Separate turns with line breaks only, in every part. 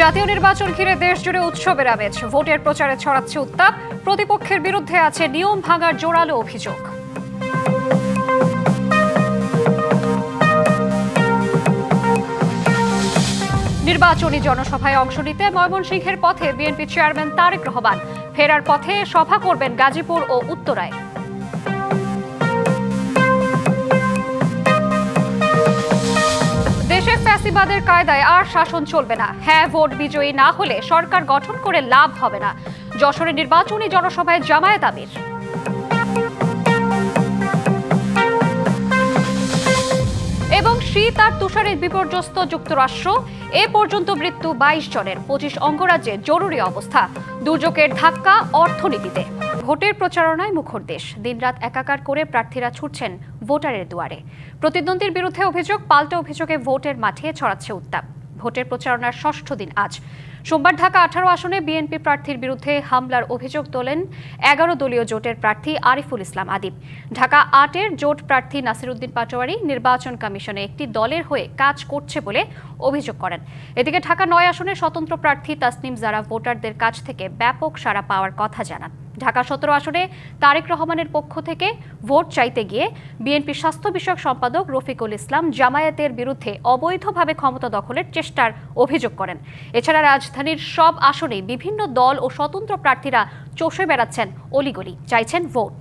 জাতীয় নির্বাচন ঘিরে দেশ জুড়ে উৎসবের আমেজ। ভোটের প্রচারে ছড়াচ্ছে উত্তাপ। প্রতিপক্ষের বিরুদ্ধে আছে নিয়ম ভাঙার জোরালো অভিযোগ। নির্বাচনী জনসভায় অংশ নিতে ময়মনসিংহের পথে বিএনপি চেয়ারম্যান তারেক রহমান। ফেরার পথে সভা করবেন গাজীপুর ও উত্তরায়। দেশে ফ্যাসিবাদের কায়দায় আর শাসন চলবে না। হ্যাঁ ভোট বিজয়ী না হলে সরকার গঠন করে লাভ হবে না। যশোরে নির্বাচনী জনসভায় জামায়াত আমির। এবং শীত আর তুষারে বিপর্যস্ত যুক্তরাষ্ট্র। এ পর্যন্ত মৃত্যু 22 জনের। 25 অঙ্গরাজ্যে জরুরি অবস্থা। দুর্যোগের ধাক্কা অর্থনীতিতে। ভোটের প্রচারণায় মুখর দেশ। দিনরাত একাকার করে প্রার্থীরা ছুটছেন ভোটারের দুয়ারে। প্রতিদ্বন্দ্বীর বিরুদ্ধে অভিযোগ, পাল্টা অভিযোগে ভোটের মাঠে ছড়াচ্ছে উত্তাপ। ভোটের প্রচারণার ষষ্ঠ দিন আজ। সোমবার ঢাকা 18 আসনে বিএনপি প্রার্থীর বিরুদ্ধে হামলার অভিযোগ তোলেন 11 দলীয় জোটের প্রার্থী আরিফুল ইসলাম আদিব। ঢাকা 8-এর জোট প্রার্থী নাসিরউদ্দিন পাটোয়ারি নির্বাচন কমিশনে একটি দলের হয়ে কাজ করছে বলে অভিযোগ করেন। এদিকে ঢাকা 9 আসনে স্বতন্ত্র প্রার্থী তাসনিম জারা ভোটারদের কাছ থেকে ব্যাপক সাড়া পাওয়ার কথা জানান। ঢাকা 17 আসনে তারেক রহমানের পক্ষ থেকে ভোট চাইতে গিয়ে বিএনপি স্বাস্থ্য বিষয়ক সম্পাদক রফিকুল ইসলাম জামায়াতের বিরুদ্ধে অবৈধভাবে ক্ষমতা দখলের চেষ্টার অভিযোগ করেন। এছাড়া রাজধানীর সব আসনে বিভিন্ন দল ও স্বতন্ত্র প্রার্থীরা চষে বেড়াচ্ছেন অলিগলি, চাইছেন ভোট।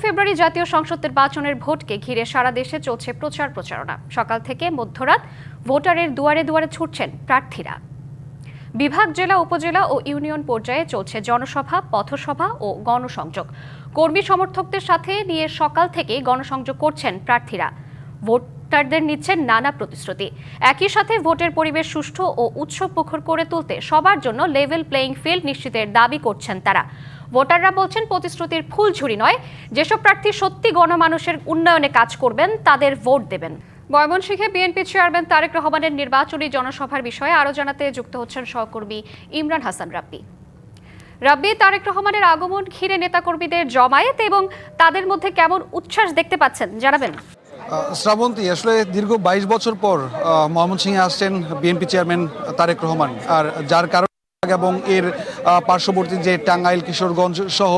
ফেব্রুয়ারি জাতীয় সংসদ নির্বাচনের ভোটকে ঘিরে সারা দেশে চলছে প্রচারণা। সকাল থেকে মধ্যরাত ভোটারের দুয়ারে দুয়ারে ছুটছেন প্রার্থীরা। বিভাগ, জেলা, উপজেলা ও ইউনিয়ন পর্যায়ে চলছে জনসভা, পথসভা ও গণসংযোগ। কর্মী সমর্থকদের সাথে নিয়ে সকাল থেকে গণসংযোগ করছেন প্রার্থীরা। ভোটারদের নিচ্ছেন নানা প্রতিশ্রুতি। একই সাথে ভোটের পরিবেশ সুষ্ঠু ও উৎসবমুখর করে তুলতে সবার জন্য লেভেল প্লেইং ফিল্ড নিশ্চিতের দাবি করছেন তারা। ভোটাররা বলছেন প্রতিশ্রুতির ফুলঝুরি নয়, যেসব প্রার্থী সত্যি গণমানুষের উন্নয়নে কাজ করবেন তাদের ভোট দেবেন। ময়মনসিংহে বিএনপি চেয়ারম্যান তারেক রহমানের নির্বাচনী জনসভার বিষয়ে আরও জানাতে যুক্ত হচ্ছেন সহকর্মী ইমরান হাসান রাব্বি। তারেক রহমানের আগমন ঘিরে নেতাকর্মীদের জমায়েত এবং তাদের মধ্যে কেমন উচ্ছ্বাস দেখতে পাচ্ছেন জানাবেন।
শ্রাবন্তী, আসলে দীর্ঘ 22 বছর পর ময়মনসিংহে আসছেন বিএনপি চেয়ারম্যান তারেক রহমান। আর যার কারণে এবং এর পার্শ্ববর্তী যে টাঙ্গাইল, কিশোরগঞ্জ সহ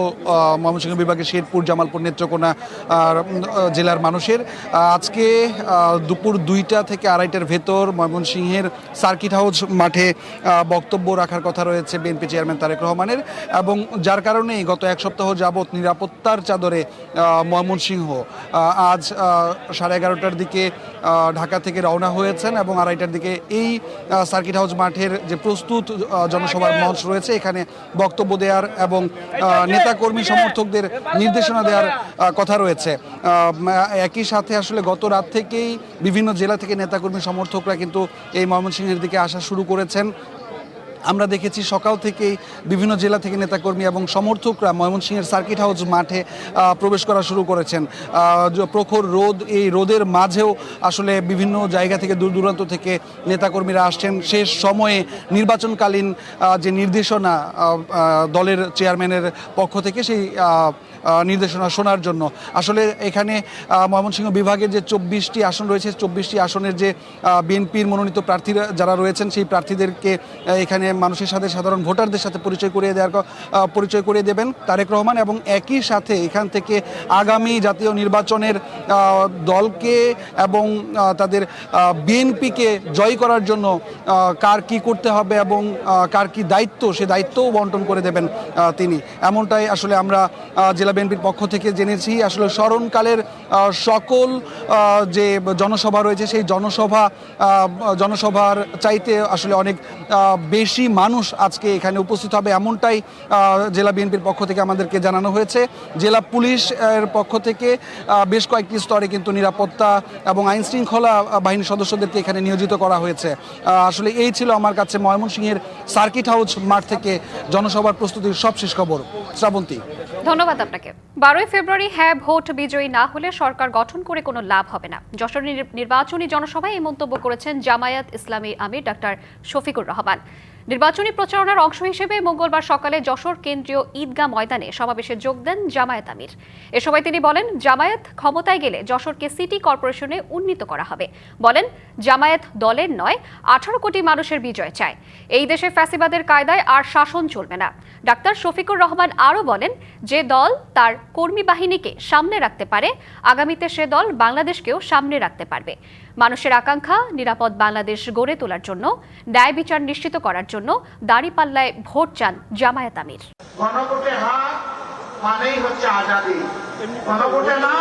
ময়মনসিংহ বিভাগের শেরপুর, জামালপুর, নেত্রকোনা জেলার মানুষের আজকে দুপুর 2টা থেকে 2:30টার ভেতর ময়মনসিংহের সার্কিট হাউস মাঠে বক্তব্য রাখার কথা রয়েছে বিএনপি চেয়ারম্যান তারেক রহমানের। এবং যার কারণেই গত এক সপ্তাহ যাবৎ নিরাপত্তার চাদরে ময়মনসিংহ আজ 11:30টার দিকে ঢাকা থেকে রওনা হয়েছেন এবং 2:30টার দিকে এই সার্কিট হাউস মাঠের যে প্রস্তুত জনসভার মঞ্চ রয়েছে এখানে বক্তব্য দেওয়ার এবং নেতাকর্মী সমর্থকদের নির্দেশনা দেওয়ার কথা রয়েছে। একই সাথে আসলে গত রাত থেকেই বিভিন্ন জেলা থেকে নেতাকর্মী সমর্থকরা কিন্তু এই ময়মনসিংহের দিকে আসা শুরু করেছেন। আমরা দেখেছি সকাল থেকেই বিভিন্ন জেলা থেকে নেতাকর্মী এবং সমর্থকরা ময়মনসিংহের সার্কিট হাউস মাঠে প্রবেশ করা শুরু করেছেন। প্রখর রোদ, এই রোদের মাঝেও আসলে বিভিন্ন জায়গা থেকে দূর দূরান্ত থেকে নেতাকর্মীরা আসছেন শেষ সময়ে নির্বাচনকালীন যে নির্দেশনা দলের চেয়ারম্যানের পক্ষ থেকে সেই নির্দেশনা শোনার জন্য। আসলে এখানে ময়মনসিংহ বিভাগের যে 24টি আসন রয়েছে, 24টি আসনের যে বিএনপির মনোনীত প্রার্থীরা যারা রয়েছেন সেই প্রার্থীদেরকে এখানে মানুষের সাথে, সাধারণ ভোটারদের সাথে পরিচয় করিয়ে দেবেন তারেক রহমান। এবং একই সাথে এখান থেকে আগামী জাতীয় নির্বাচনের দলকে এবং তাদের বিএনপিকে জয় করার জন্য কার কি করতে হবে এবং কার কি দায়িত্ব, সে দায়িত্বও বন্টন করে দেবেন তিনি। এমনটাই আসলে আমরা জেলা বিএনপির পক্ষ থেকে জেনেছি। আসলে স্মরণকালের সকল যে জনসভা রয়েছে সেই জনসভার চাইতে আসলে অনেক বেশি মানুষ আজকে এখানে উপস্থিত হবে, এমনটাই জেলা বিএনপির পক্ষ থেকে আমাদেরকে জানানো হয়েছে। জেলা পুলিশের পক্ষ থেকে বেশ কয়েকটি স্তরে কিন্তু নিরাপত্তা এবং আইন শৃঙ্খলা বাহিনীর সদস্যদেরকে এখানে নিয়োজিত করা হয়েছে। আসলে এই ছিল আমার কাছে ময়মনসিংহের সার্কিট হাউস মাঠ থেকে জনসভার প্রস্তুতির সবশেষ খবর। শ্রাবন্তী,
ধন্যবাদ আপনাকে। 12 ফেব্রুয়ারি হ্যাঁ ভোট বিজয়ী না হলে সরকার গঠন করে কোনো লাভ হবে না। যশোর নির্বাচনী জনসভায় এই মন্তব্য করেছেন জামায়াত ইসলামী আমির ডাক্তার শফিকুর রহমান। নির্বাচনী প্রচারণার অংশ হিসেবে মঙ্গলবার সকালে যশোর কেন্দ্রীয় ঈদগাহ ময়দানে সমাবেশে যোগ দেন জামায়াত আমির। এ সময় তিনি বলেন, জামায়াত ক্ষমতায় গেলে যশোরকে সিটি কর্পোরেশনে উন্নীত করা হবে। বলেন, জামায়াত দলের নয়, 18 কোটি মানুষের বিজয় চায়। এই দেশে ফ্যাসিবাদের কায়দায় আর শাসন চলবে না। ডাক্তার শফিকুর রহমান আরও বলেন, যে দল তার কর্মী বাহিনীকে সামনে রাখতে পারে, আগামীতে সে দল বাংলাদেশকেও সামনে রাখতে পারবে। মানুষের আকাঙ্ক্ষা নিরাপদ বাংলাদেশ গড়ে তোলার জন্য, ন্যায় বিচার নিশ্চিত করার জন্য দাঁড়িপাল্লায় ভোট চান জামায়াত আমির।
গণভোটে হ্যাঁ মানেই হচ্ছে আজাদি, গণভোটে না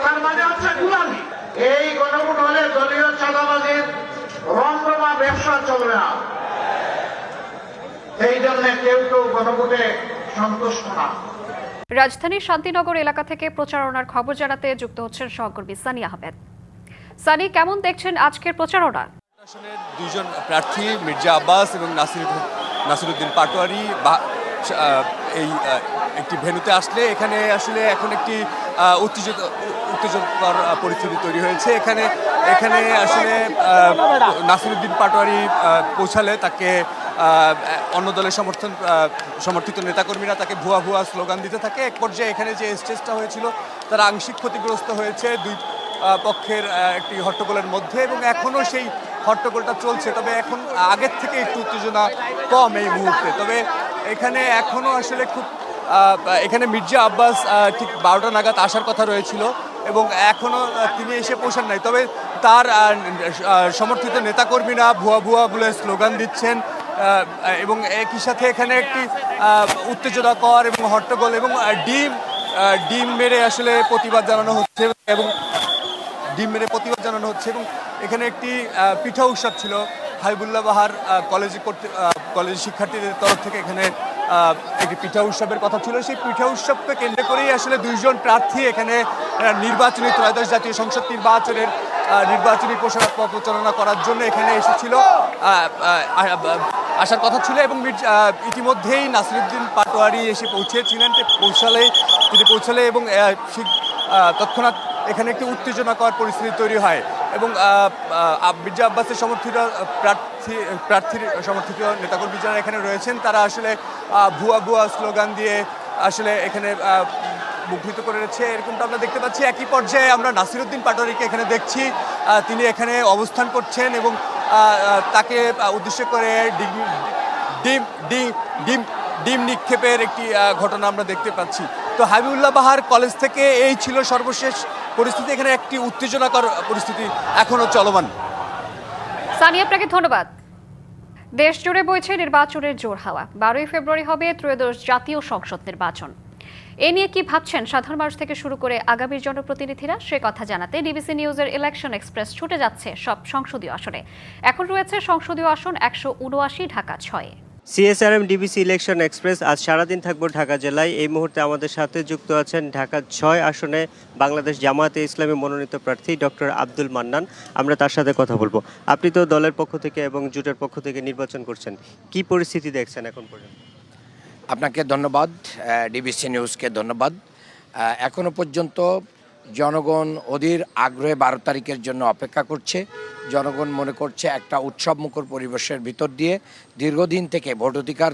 তার মানে হচ্ছে গুলামি। এই গণভোট হলে দলীয় চাঁদাবাজির রমরমা ব্যবসা চলবে না। এই জন্য কেউ গণভোটে সন্তুষ্ট না।
রাজধানীর শান্তিনগর এলাকা থেকে প্রচারণার খবর জানাতে যুক্ত হচ্ছেন সহকর্মী সানি আহমেদ। সানি, কেমন দেখছেন আজকের প্রচারণা?
আসনের দুজন প্রার্থী মির্জা আব্বাস এবং নাসিরুদ্দিন পাটোয়ারি এই একটি ভেন্যুতে আসলে এখানে আসলে এখন একটি উত্তেজকর পরিস্থিতি তৈরি হয়েছে। এখানে আসলে নাসিরুদ্দিন পাটোয়ারি পৌঁছালে তাকে অন্য দলের সমর্থিত নেতাকর্মীরা তাকে ভুয়া ভুয়া স্লোগান দিতে থাকে। এক পর্যায়ে এখানে যে স্টেজটা হয়েছিল তারা আংশিক ক্ষতিগ্রস্ত হয়েছে দুই পক্ষের একটি হট্টগোলের মধ্যে, এবং এখনও সেই হট্টগোলটা চলছে। তবে এখন আগের থেকে একটু উত্তেজনা কম এই মুহূর্তে। তবে এখানে এখনও আসলে এখানে মির্জা আব্বাস ঠিক 12টা নাগাদ আসার কথা রয়েছিল এবং এখনও তিনি এসে পৌঁছান নাই। তবে তার সমর্থিত নেতাকর্মীরা ভুয়া ভুয়া বলে স্লোগান দিচ্ছেন এবং একই সাথে এখানে একটি উত্তেজনাকর এবং হট্টগোল এবং ডিম মেরে আসলে প্রতিবাদ জানানো হচ্ছে এবং এখানে একটি পিঠা উৎসব ছিল। হাবিবুল্লাহ বাহার কলেজ শিক্ষার্থীদের তরফ থেকে এখানে একটি পিঠা উৎসবের কথা ছিল। সেই পিঠা উৎসবকে কেন্দ্র করেই আসলে দুইজন প্রার্থী এখানে নির্বাচনী ত্রয়োদশ জাতীয় সংসদ নির্বাচনের নির্বাচনী প্রচারণা করার জন্য এখানে আসার কথা ছিল এবং ইতিমধ্যেই নাসিরুদ্দিন পাটোয়ারি এসে তিনি পৌঁছালে এবং তৎক্ষণাৎ এখানে একটি উত্তেজনাকর পরিস্থিতি তৈরি হয় এবং মির্জা আব্বাসের প্রার্থীর সমর্থিত নেতাকর্মী যারা এখানে রয়েছেন তারা আসলে ভুয়া স্লোগান দিয়ে আসলে এখানে মুগ্ধ করে রয়েছে, এরকমটা আমরা দেখতে পাচ্ছি। একই পর্যায়ে আমরা নাসিরুদ্দিন পাটোয়ারিকে এখানে দেখছি, তিনি এখানে অবস্থান করছেন এবং তাকে উদ্দেশ্য করে ডিম নিক্ষেপের একটি ঘটনা আমরা দেখতে পাচ্ছি। তো হাবিবুল্লাহ বাহার কলেজ থেকে এই ছিল সর্বশেষ পরিস্থিতি। এখানে একটি উত্তেজনাকর পরিস্থিতি এখনো চলমান।
সানি, আপনাকে ধন্যবাদ। দেশ জুড়ে বইছে নির্বাচনের জোর হাওয়া। 12ই ফেব্রুয়ারি হবে ত্রয়োদশ জাতীয় সংসদ নির্বাচন। এ নিয়ে কি ভাবছেন সাধারণ মানুষ থেকে শুরু করে আগামীর জনপ্রতিনিধিরা, সে কথা জানাতে ডিবিসি নিউজের ইলেকশন এক্সপ্রেস ছুটে যাচ্ছে সব সংসদীয় আসনে। এখন রয়েছে সংসদীয় আসন 179, Dhaka 6।
CSRM DBC election express আজ সারাদিন থাকবো ঢাকা জেলায়। এই মুহূর্তে আমাদের সাথে যুক্ত আছেন ঢাকা 6 আসনে বাংলাদেশ জামায়াতে ইসলামী মনোনীত প্রার্থী ডক্টর আব্দুল মান্নান। আমরা তার সাথে কথা বলবো। আপনি তো দলের পক্ষ থেকে এবং জোটের পক্ষ থেকে নির্বাচন করছেন, কি পরিস্থিতি দেখছেন এখন পর্যন্ত?
আপনাকে ধন্যবাদ, ডিবিসি নিউজকে ধন্যবাদ। এখনো পর্যন্ত জনগণ অধীর আগ্রহে 12 তারিখের জন্য অপেক্ষা করছে। জনগণ মনে করছে একটা উৎসবমুখর পরিবেশের ভিতর দিয়ে দীর্ঘদিন থেকে ভোটাধিকার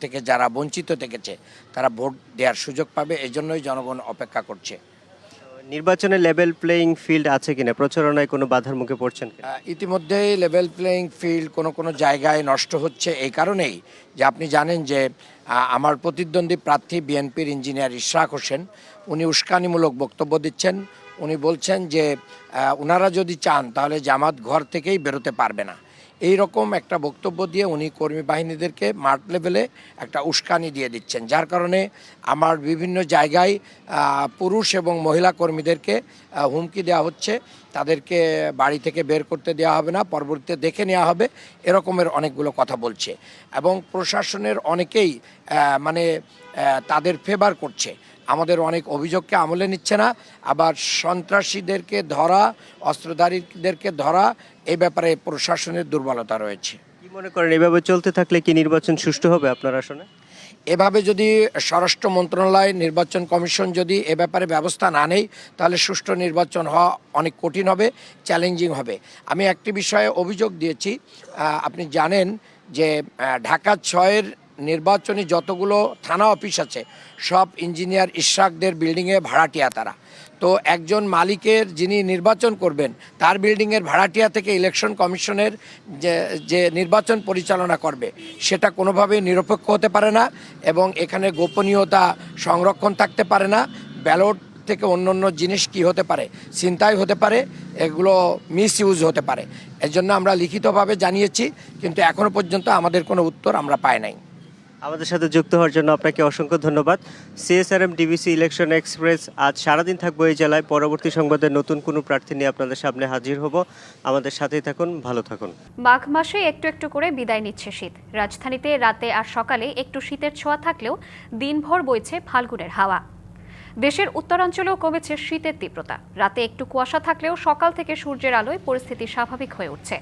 থেকে যারা বঞ্চিত থেকেছে তারা ভোট দেওয়ার সুযোগ পাবে, এজন্যই জনগণ অপেক্ষা করছে।
নির্বাচনে লেভেল প্লেয়িং ফিল্ড আছে কিনা, প্রচারণায় কোনো বাধার মুখে পড়ছেন?
ইতিমধ্যেই লেভেল প্লেয়িং ফিল্ড কোনো জায়গায় নষ্ট হচ্ছে। এই কারণেই যে আপনি জানেন যে আমার প্রতিদ্বন্দ্বী প্রার্থী বিএনপির ইঞ্জিনিয়ার ইশরাক হোসেন, উনি উস্কানিমূলক বক্তব্য দিচ্ছেন। উনি বলছেন যে ওনারা যদি চান তাহলে জামাত ঘর থেকেই বেরোতে পারবে না। এই রকম একটা বক্তব্য দিয়ে উনি কর্মী বাহিনীদেরকে মাঠ লেভেলে একটা উস্কানি দিয়ে দিচ্ছেন, যার কারণে আমার বিভিন্ন জায়গায় পুরুষ এবং মহিলা কর্মীদেরকে হুমকি দেওয়া হচ্ছে, তাদেরকে বাড়ি থেকে বের করতে দেওয়া হবে না, পরবর্তীতে দেখে নেওয়া হবে, এরকমের অনেকগুলো কথা বলছে এবং প্রশাসনের অনেকেই তাদের ফেভার করছে। আমাদের অনেক অভিযোগকে আমলে নিচ্ছে না, আবার সন্ত্রাসীদেরকে ধরা, অস্ত্রধারীদেরকে ধরা, এই ব্যাপারে প্রশাসনের দুর্বলতা রয়েছে।
কি মনে করেন এভাবে চলতে থাকলে কি নির্বাচন সুষ্ঠু হবে আপনার আসনে?
এভাবে যদি স্বরাষ্ট্র মন্ত্রণালয়, নির্বাচন কমিশন যদি এ ব্যাপারে ব্যবস্থা না নেয় তাহলে সুষ্ঠু নির্বাচন হওয়া অনেক কঠিন হবে, চ্যালেঞ্জিং হবে। আমি একটি বিষয়ে অভিযোগ দিয়েছি। আপনি জানেন যে ঢাকা 6-এর নির্বাচনী যতগুলো থানা অফিস আছে সব ইঞ্জিনিয়ার ইশরাকদের বিল্ডিংয়ে ভাড়াটিয়া তারা। তো একজন মালিকের যিনি নির্বাচন করবেন তার বিল্ডিংয়ের ভাড়াটিয়া থেকে ইলেকশন কমিশনের যে নির্বাচন পরিচালনা করবে সেটা কোনোভাবেই নিরপেক্ষ হতে পারে না এবং এখানে গোপনীয়তা সংরক্ষণ থাকতে পারে না। ব্যালট থেকে অন্য জিনিস কি হতে পারে, ছিনতাই হতে পারে, এগুলো মিস ইউজ হতে পারে। এজন্য আমরা লিখিতভাবে জানিয়েছি, কিন্তু এখনো পর্যন্ত আমাদের কোনো উত্তর আমরা পাই নাই।
আমাদের সাথে যুক্ত হওয়ার জন্য আপনাকে অসংখ্য ধন্যবাদ। সিএসআরএম ডিবিসি ইলেকশন এক্সপ্রেস আজ সারাদিন থাকবো এই জেলায়। পরবর্তী সংবাদে নতুন কোনো প্রার্থী নিয়ে আপনাদের সামনে হাজির হব। আমাদের সাথেই থাকুন, ভালো থাকুন।
মাঘ মাসে একটু একটু করে বিদায় নিচ্ছে শীত। রাজধানীতে রাতে আর সকালে একটু শীতের ছোঁয়া থাকলেও দিনভর বইছে ফাল্গুনের হাওয়া। দেশের উত্তরাঞ্চলেও কমেছে শীতের তীব্রতা। রাতে একটু কুয়াশা থাকলেও সকাল থেকে সূর্যের আলোয় পরিস্থিতি স্বাভাবিক হয়ে উঠছে।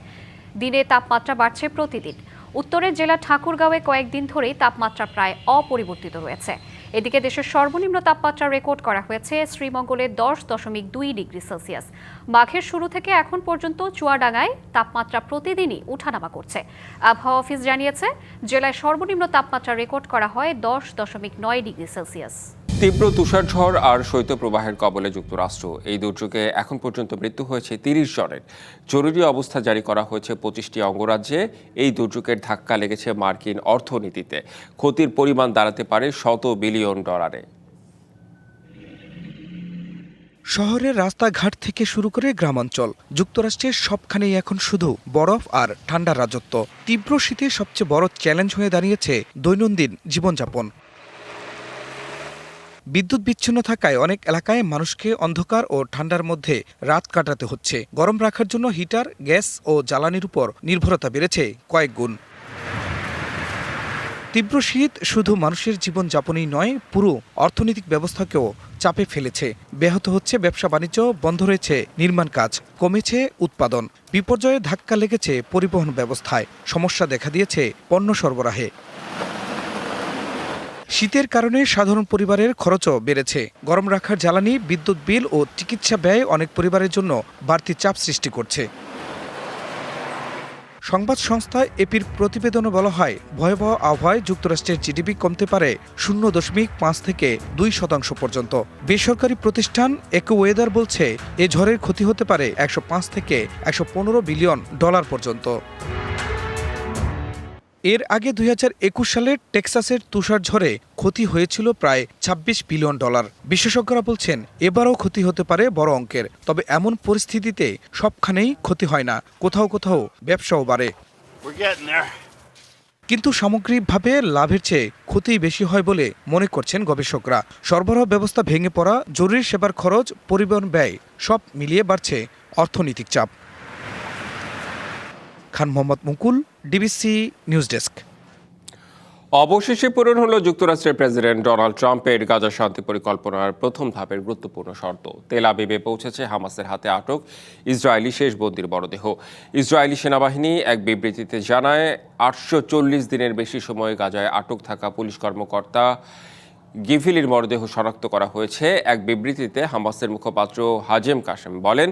দিনে তাপমাত্রা বাড়ছে প্রতিদিন। উত্তরের জেলা ঠাকুরগাঁওয়ে কয়েকদিন ধরেই তাপমাত্রা প্রায় অপরিবর্তিত রয়েছে। এদিকে দেশের সর্বনিম্ন তাপমাত্রা রেকর্ড করা হয়েছে শ্রীমঙ্গলে 10.2 ডিগ্রি সেলসিয়াস। মাঘের শুরু থেকে এখন পর্যন্ত চুয়াডাঙ্গায় তাপমাত্রা প্রতিদিনই উঠানামা করছে। আবহাওয়া অফিস জানিয়েছে জেলায় সর্বনিম্ন তাপমাত্রা রেকর্ড করা হয় 10.9 ডিগ্রি সেলসিয়াস।
তীব্র তুষারঝড় আর শৈত্যপ্রবাহের কবলে যুক্তরাষ্ট্র। এই দুর্যোগে এখন পর্যন্ত মৃত্যু হয়েছে 30 জনের। জরুরি অবস্থা জারি করা হয়েছে 25টি অঙ্গরাজ্যে। এই দুর্যোগের ধাক্কা লেগেছে মার্কিন অর্থনীতিতে। ক্ষতির পরিমাণ দাঁড়াতে পারে $100 বিলিয়ন।
শহরের রাস্তাঘাট থেকে শুরু করে গ্রামাঞ্চল, যুক্তরাষ্ট্রের সবখানেই এখন শুধু বরফ আর ঠান্ডার রাজত্ব। তীব্র শীতে সবচেয়ে বড় চ্যালেঞ্জ হয়ে দাঁড়িয়েছে দৈনন্দিন জীবনযাপন। বিদ্যুৎ বিচ্ছিন্ন থাকায় অনেক এলাকায় মানুষকে অন্ধকার ও ঠান্ডার মধ্যে রাত কাটাতে হচ্ছে। গরম রাখার জন্য হিটার, গ্যাস ও জ্বালানির উপর নির্ভরতা বেড়েছে কয়েক গুণ। তীব্র শীত শুধু মানুষের জীবনযাপনই নয়, পুরো অর্থনৈতিক ব্যবস্থাকেও চাপে ফেলেছে। ব্যাহত হচ্ছে ব্যবসা বাণিজ্য, বন্ধ রয়েছে নির্মাণ কাজ, কমেছে উৎপাদন। বিপর্যয়ে ধাক্কা লেগেছে পরিবহন ব্যবস্থায়, সমস্যা দেখা দিয়েছে পণ্য সরবরাহে। শীতের কারণে সাধারণ পরিবারের খরচও বেড়েছে। গরম রাখার জ্বালানি, বিদ্যুৎ বিল ও চিকিৎসা ব্যয় অনেক পরিবারের জন্য বাড়তি চাপ সৃষ্টি করছে। সংবাদ সংস্থা এপির প্রতিবেদনে বলা হয়, ভয়াবহ আবহাওয়ায় যুক্তরাষ্ট্রের জিডিপি কমতে পারে 0.5 থেকে 2% পর্যন্ত। বেসরকারি প্রতিষ্ঠান একুওয়েদার বলছে এ ঝড়ের ক্ষতি হতে পারে $105 থেকে $115 বিলিয়ন পর্যন্ত। এর আগে 2021 সালে টেক্সাসের তুষারঝড়ে ক্ষতি হয়েছিল প্রায় $26 বিলিয়ন। বিশেষজ্ঞরা বলছেন এবারও ক্ষতি হতে পারে বড় অঙ্কের। তবে এমন পরিস্থিতিতে সবখানেই ক্ষতি হয় না, কোথাও কোথাও ব্যবসাও বাড়ে। কিন্তু সামগ্রিকভাবে লাভের চেয়ে ক্ষতিই বেশি হয় বলে মনে করছেন গবেষকরা। সরবরাহ ব্যবস্থা ভেঙে পড়া, জরুরি সেবার খরচ, পরিবহন ব্যয় সব মিলিয়ে বাড়ছে অর্থনৈতিক চাপ। খান Mohammad Mukul, DBC news desk.
অবশেষে পূরণ হলো যুক্তরাষ্ট্রের প্রেসিডেন্ট ডোনাল্ড ট্রাম্পের গাজা শান্তি পরিকল্পনার প্রথম ধাপের গুরুত্বপূর্ণ শর্ত। তেল আবিবে পৌঁছেছে হামাসের হাতে আটক ইসরায়েলি শেষ বন্দির মরদেহ। ইসরায়েলি সেনাবাহিনী এক বিবৃতিতে জানায়, 840 দিনের বেশি সময় গাজায় আটক থাকা পুলিশ কর্মকর্তা গিভিলির মরদেহ শনাক্ত করা হয়েছে। এক বিবৃতিতে হামাসের মুখপাত্র হাজেম কাশেম বলেন,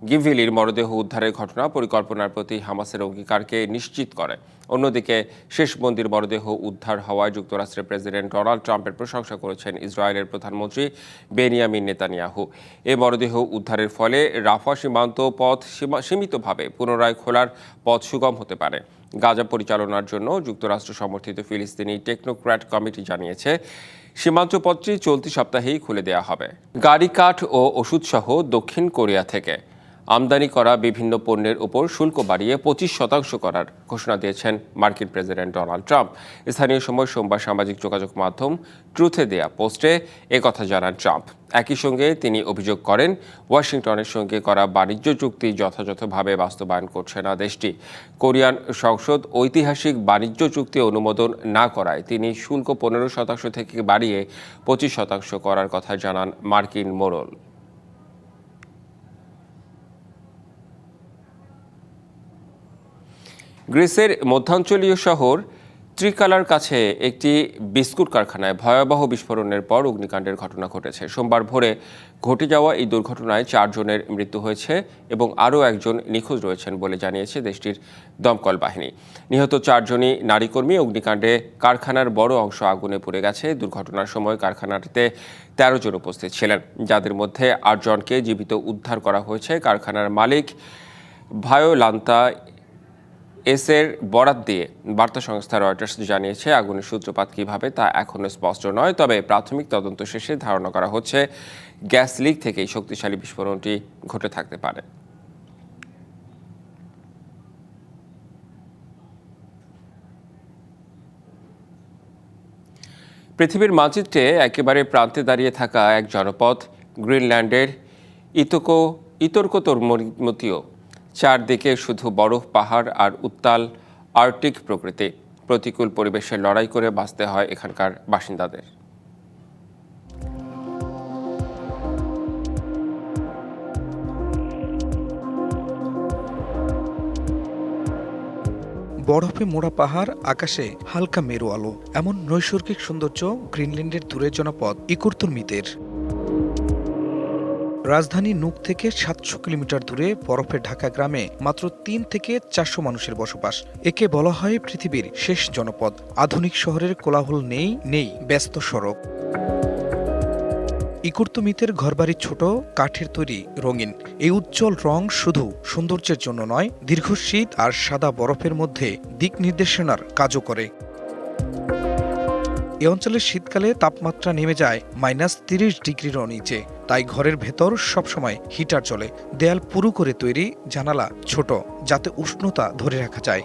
গিভিলির মরদেহ উদ্ধারের ঘটনা পরিকল্পনার প্রতি হামাসের অঙ্গীকারকে নিশ্চিত করে। অন্যদিকে শেষ বন্দির মরদেহ উদ্ধার হওয়ায় যুক্তরাষ্ট্রের প্রেসিডেন্ট ডোনাল্ড ট্রাম্পের প্রশংসা করেছেন ইসরায়েলের প্রধানমন্ত্রী বেনিয়ামিন নেতানিয়াহু। এ মরদেহ উদ্ধারের ফলে রাফা সীমান্ত পথ সীমিতভাবে পুনরায় খোলার পথ সুগম হতে পারে। গাজা পরিচালনার জন্য যুক্তরাষ্ট্র সমর্থিত ফিলিস্তিনি টেকনোক্র্যাট কমিটি জানিয়েছে, সীমান্ত পথটি চলতি সপ্তাহেই খুলে দেওয়া হবে। গাড়ি, কাঠ ও ওষুধসহ দক্ষিণ কোরিয়া থেকে আমদানি করা বিভিন্ন পণ্যের উপর শুল্ক বাড়িয়ে 25% করার ঘোষণা দিয়েছেন মার্কিন প্রেসিডেন্ট ডোনাল্ড ট্রাম্প। স্থানীয় সময় সোমবার সামাজিক যোগাযোগ মাধ্যম ট্রুথে দেয়া পোস্টে একথা জানান ট্রাম্প। একই সঙ্গে তিনি অভিযোগ করেন, ওয়াশিংটনের সঙ্গে করা বাণিজ্য চুক্তি যথাযথভাবে বাস্তবায়ন করছে না দেশটি। কোরিয়ান সংসদ ঐতিহাসিক বাণিজ্য চুক্তি অনুমোদন না করায় তিনি শুল্ক 15% থেকে বাড়িয়ে 25% করার কথা জানান মার্কিন মোড়ল। গ্রিসের মধ্যাঞ্চলীয় শহর ত্রিকালার কাছে একটি বিস্কুট কারখানায় ভয়াবহ বিস্ফোরণের পর অগ্নিকাণ্ডের ঘটনা ঘটেছে। সোমবার ভোরে ঘটে যাওয়া এই দুর্ঘটনায় 4 জনের মৃত্যু হয়েছে এবং আরও একজন নিখোঁজ রয়েছেন বলে জানিয়েছে দেশটির দমকল বাহিনী। নিহত 4 জনই নারী কর্মী। অগ্নিকাণ্ডে কারখানার বড় অংশ আগুনে পুড়ে গেছে। দুর্ঘটনার সময় কারখানাটিতে 13 জন উপস্থিত ছিলেন, যাদের মধ্যে 8 জনকে জীবিত উদ্ধার করা হয়েছে। কারখানার মালিক ভায়োলান্তা এর বরাত দিয়ে বার্তা সংস্থা রয়টার্স জানিয়েছে, আগুনের সূত্রপাত কিভাবে তা এখনো স্পষ্ট নয়। তবে প্রাথমিক তদন্ত শেষে ধারণা করা হচ্ছে গ্যাস লিক থেকেই শক্তিশালী বিস্ফোরণটি ঘটে থাকতে পারে। পৃথিবীর মানচিত্রে একেবারে প্রান্তে দাঁড়িয়ে থাকা এক জনপদ গ্রিনল্যান্ডের ইতর্কতর্মতীয়, চারদিকে শুধু বরফ, পাহাড় আর উত্তাল আর্কটিক প্রকৃতি। প্রতিকূল পরিবেশে লড়াই করে বাঁচতে হয় এখানকার বাসিন্দাদের।
বরফে মোড়া পাহাড়, আকাশে হালকা মেরু আলো, এমন নৈসর্গিক সৌন্দর্য গ্রিনল্যান্ডের দূরের জনপদ ইকুর্তুমিতের। রাজধানী নুক থেকে 700 কিলোমিটার দূরে বরফে ঢাকা গ্রামে মাত্র 3 থেকে 400 মানুষের বসবাস। একে বলা হয় পৃথিবীর শেষ জনপদ। আধুনিক শহরের কোলাহল নেই ব্যস্ত সড়ক। ইকুর্তুমিতের ঘরবাড়ি ছোট, কাঠের তৈরি, রঙিন। এই উজ্জ্বল রং শুধু সৌন্দর্যের জন্য নয়, দীর্ঘ শীত আর সাদা বরফের মধ্যে দিক নির্দেশনার কাজও করে। এ অঞ্চলের শীতকালে তাপমাত্রা নেমে যায় -30 ডিগ্রিরও নিচে। তাই ঘরের ভেতর সবসময় হিটার চলে। দেয়াল পুরু করে তৈরি, জানালা ছোট, যাতে উষ্ণতা ধরে রাখা যায়।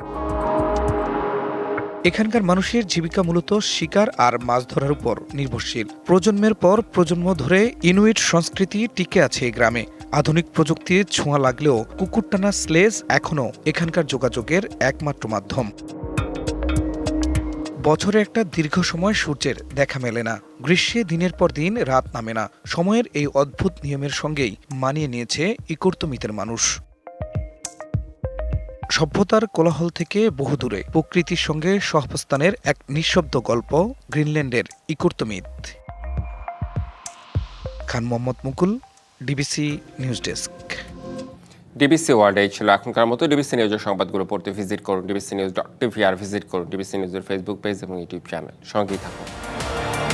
এখানকার মানুষের জীবিকা মূলত শিকার আর মাছ ধরার উপর নির্ভরশীল। প্রজন্মের পর প্রজন্ম ধরে ইনুইট সংস্কৃতি টিকে আছে এই গ্রামে। আধুনিক প্রযুক্তির ছোঁয়া লাগলেও কুকুরটানা স্লেজ এখনও এখানকার যোগাযোগের একমাত্র মাধ্যম। বছরে একটা দীর্ঘ সময় সূর্যের দেখা মেলে না। গ্রীষ্মে দিনের পর দিন রাত নামে না। সময়ের এই অদ্ভুত নিয়মের সঙ্গেই মানিয়ে নিয়েছে ইকুর্তুমিতের মানুষ। সভ্যতার কোলাহল থেকে বহু দূরে প্রকৃতির সঙ্গে সহাবস্থানের এক নিঃশব্দ গল্প গ্রিনল্যান্ডের Ittoqqortoormiit. Khan Mohammad Mukul, DBC news desk.
DBC world এই ছিল এখনকার মতো। ডিবিসি নিউজের সংবাদগুলো পড়তে ভিজিট করুন dbcnews.tv আর ভিজিট করুন ডিবিসি নিউজের ফেসবুক পেজ এবং ইউটিউব চ্যানেল। সঙ্গেই থাকুন।